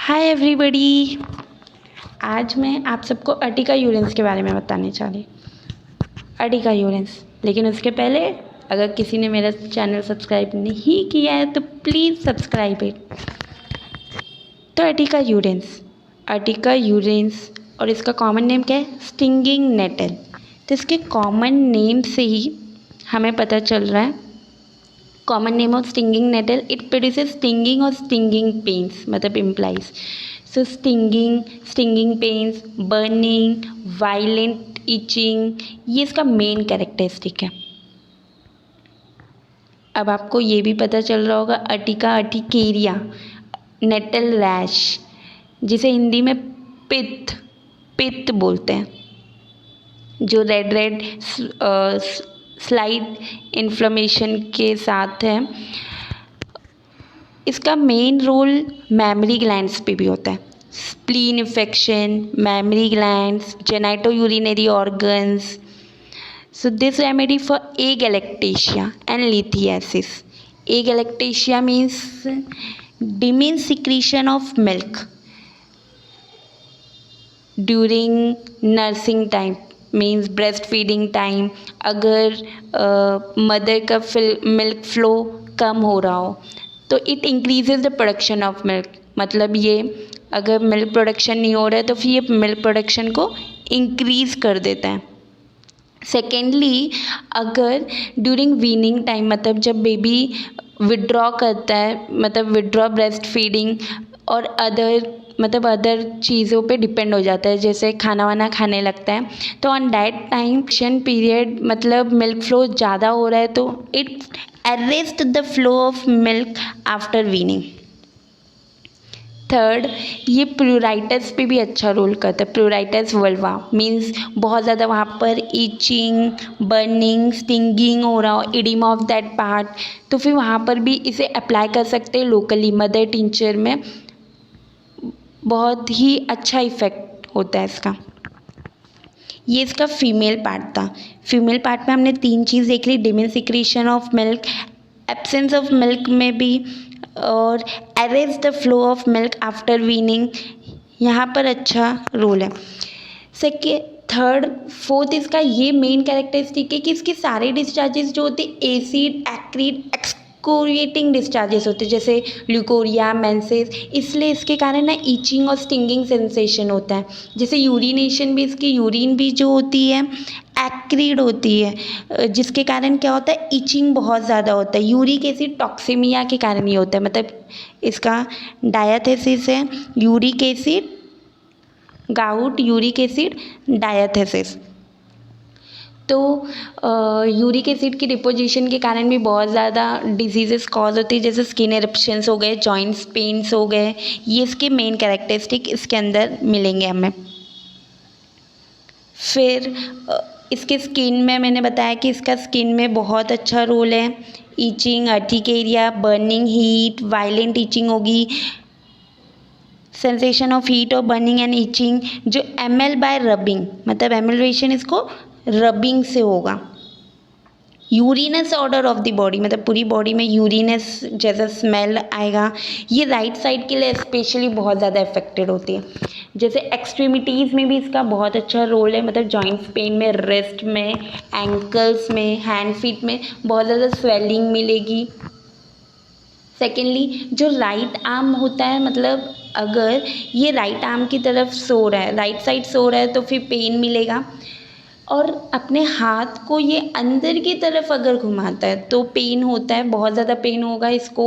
Hi everybody. आज मैं आप सबको अर्टिका यूरेंस के बारे में बताने जा रही अर्टिका यूरेंस। लेकिन उसके पहले अगर किसी ने मेरा चैनल सब्सक्राइब नहीं किया है तो प्लीज़ सब्सक्राइब इट। तो अर्टिका यूरेंस और इसका कॉमन नेम क्या है? Stinging nettle. तो इसके कॉमन नेम से ही हमें पता चल रहा है, common name of stinging nettle, it produces stinging और स्टिंगिंग पेन्स, मतलब implies. So stinging pains, burning, violent itching, ये इसका मेन कैरेक्टरिस्टिक है। अब आपको ये भी पता चल रहा होगा अर्टिका अर्टिकेरिया नेटल रैश, जिसे हिंदी में पित्त बोलते हैं, जो रेड स्लाइड इन्फ्लेमेशन के साथ है। इसका मेन रोल मेमोरी ग्लैंड्स पे भी होता है। Spleen infection, mammary glands, genito urinary organs. So this remedy for agalactasia and lithiasis. Agalactasia means diminished secretion of milk during nursing time, means breastfeeding time. अगर mother का milk flow कम हो रहा हो तो it increases the production of milk, मतलब ये अगर milk production नहीं हो रहा है तो फिर ये मिल्क प्रोडक्शन को इंक्रीज कर देता है। सेकेंडली, अगर ड्यूरिंग वीनिंग टाइम, मतलब जब बेबी विड्रॉ करता है, मतलब विड्रॉ ब्रेस्ट फीडिंग और अदर चीज़ों पे डिपेंड हो जाता है, जैसे खाना वाना खाने लगता है, तो ऑन दैट टाइम पीरियड मतलब मिल्क फ्लो ज़्यादा हो रहा है तो it arrest the flow of milk after weaning. Third, ये प्लूराइटस पे भी अच्छा रोल करता है। प्लूराइटस वल्वा मीन्स बहुत ज़्यादा वहाँ पर ईचिंग, बर्निंग, स्टिंगिंग हो रहा हो, इडिमा ऑफ दैट पार्ट, तो फिर वहाँ पर भी इसे अप्लाई कर सकते हैं लोकली। मदर टिंचर में बहुत ही अच्छा इफ़ेक्ट होता है इसका। ये इसका फीमेल पार्ट था। फीमेल पार्ट में हमने 3 चीज़ देख ली, diminished secretion of milk, absence of milk में भी, और arrest the flow of milk after weaning, यहाँ पर अच्छा रोल है। थर्ड, फोर्थ, इसका ये मेन कैरेक्टरिस्टिक है कि इसके सारे डिस्चार्जेस जो होते हैं एसिड, एक्रीड, एक्सकोरिएटिंग डिस्चार्जेस होते हैं, जैसे ल्यूकोरिया, मेंसेस, इसलिए इसके कारण ना ईचिंग और स्टिंगिंग सेंसेशन होता है। जैसे यूरिनेशन भी, इसकी यूरिन भी जो होती है एक्रीड होती है, जिसके कारण क्या होता है, ईचिंग बहुत ज़्यादा होता है। यूरिक एसिड टॉक्सिमिया के कारण ये होता है, मतलब इसका डायथेसिस है, uric acid gout, uric acid, diathesis. तो यूरिक एसिड की डिपोजिशन के कारण भी बहुत ज़्यादा डिजीज़ेस कॉज होती है, जैसे स्किन एरप्शंस हो गए, जॉइंट्स पेन्स हो गए, ये इसके मेन कैरेक्टरिस्टिक इसके अंदर मिलेंगे हमें। फिर इसके स्किन में मैंने बताया कि इसका स्किन में बहुत अच्छा रोल है। Itching, urticaria, burning, heat, violent itching होगी, सेंसेशन ऑफ हीट और बर्निंग एंड ईचिंग, जो एमएल बाय रबिंग, मतलब एमल्वेशन इसको रबिंग से होगा। Urens order of the body, मतलब पूरी बॉडी में यूरिनस जैसा स्मेल आएगा। ये राइट साइड के लिए स्पेशली बहुत ज़्यादा इफेक्टेड होती है। जैसे एक्सट्रीमिटीज़ में भी इसका बहुत अच्छा रोल है, मतलब जॉइंट्स पेन में, रिस्ट में, एंकल्स में, हैंड फीट में बहुत ज़्यादा स्वेलिंग मिलेगी। सेकेंडली, जो राइट आर्म होता है, मतलब अगर ये राइट आर्म की तरफ सो रहा है, राइट साइड सो रहा है तो फिर पेन मिलेगा, और अपने हाथ को ये अंदर की तरफ अगर घुमाता है तो पेन होता है, बहुत ज़्यादा पेन होगा इसको।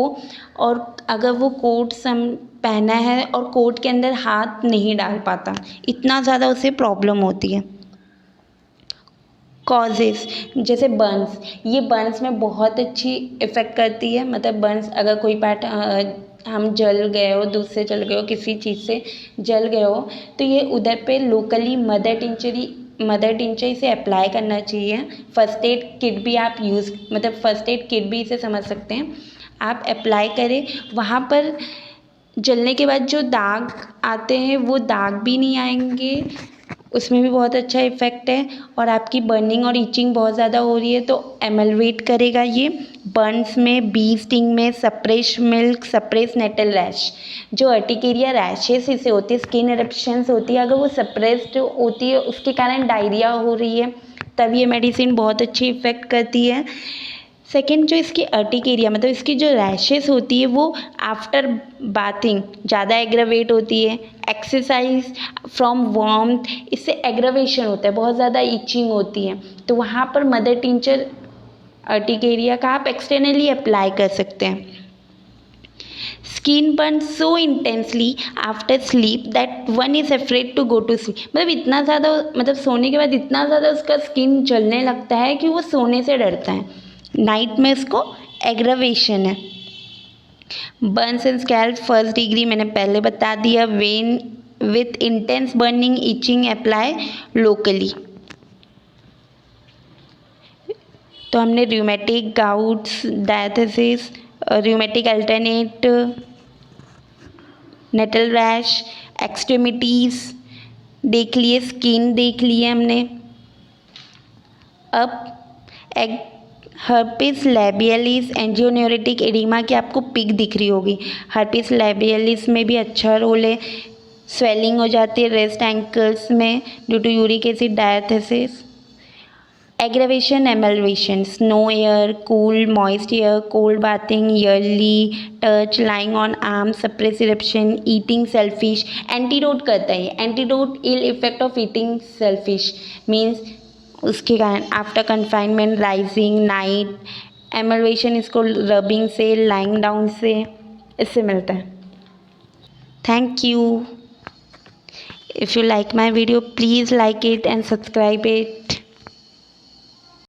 और अगर वो कोट पहना है और कोट के अंदर हाथ नहीं डाल पाता, इतना ज़्यादा उसे प्रॉब्लम होती है। कॉजेज़, जैसे बर्न्स, ये बर्न्स में बहुत अच्छी इफ़ेक्ट करती है, मतलब बर्न्स अगर कोई पार्ट हम जल गए हो, दूध से जल गए हो, किसी चीज़ से जल गए हो, तो ये उधर पे लोकली मदर टिंचर इसे अप्लाई करना चाहिए। फर्स्ट एड किट भी आप मतलब फर्स्ट एड किट भी इसे समझ सकते हैं, आप अप्लाई करें। वहाँ पर जलने के बाद जो दाग आते हैं वो दाग भी नहीं आएंगे, उसमें भी बहुत अच्छा इफ़ेक्ट है। और आपकी बर्निंग और इचिंग बहुत ज़्यादा हो रही है तो एमलवेट करेगा ये। बर्न्स में, बी स्टिंग में, suppress milk, suppress nettle rash, जो अर्टिकेरिया रैशेस इसे होती है, स्किन इरप्शंस होती है, अगर वो सप्रेस्ड होती है उसके कारण डायरिया हो रही है तब ये मेडिसिन बहुत अच्छी इफ़ेक्ट करती है। सेकेंड, जो इसकी अर्टिकेरिया मतलब इसकी जो रैशेस होती है वो आफ्टर बाथिंग ज़्यादा एग्रावेट होती है। एक्सरसाइज फ्रॉम वार्मथ, इससे एग्रावेशन होता है, बहुत ज़्यादा इचिंग होती है, तो वहाँ पर मदर टिंचर अर्टिकेरिया का आप एक्सटर्नली अप्लाई कर सकते हैं। Skin burn so intensely after sleep that one is afraid to go to sleep, मतलब इतना ज़्यादा, मतलब सोने के बाद इतना ज़्यादा उसका स्किन जलने लगता है कि वो सोने से डरता है। नाइट में इसको एग्रावेशन है। Burns and scald first degree मैंने पहले बता दिया। When with intense burning itching apply locally. तो हमने rheumatic, gouts, diathesis, rheumatic alternate, nettle rash, extremities देख लिए, स्किन देख लिए हमने। अब हर्पिस लैबियलिस एंजियोन्यूरेटिक एडिमा की आपको पिक दिख रही होगी। हर्पिस लैबियलिस में भी अच्छा रोल है। स्वेलिंग हो जाती है रेस्ट एंकल्स में due to uric acid diathesis. Aggravation amelioration, snow air, cool moist air, cold bathing, yearly touch, lying on arm, suppress eruption, eating shellfish. Antidote करता है, antidote ill effect of eating shellfish means उसके कारण after confinement, rising, night amelioration इसको rubbing से, lying down से, इससे मिलता है। Thank you. If you like my video, please like it and subscribe it.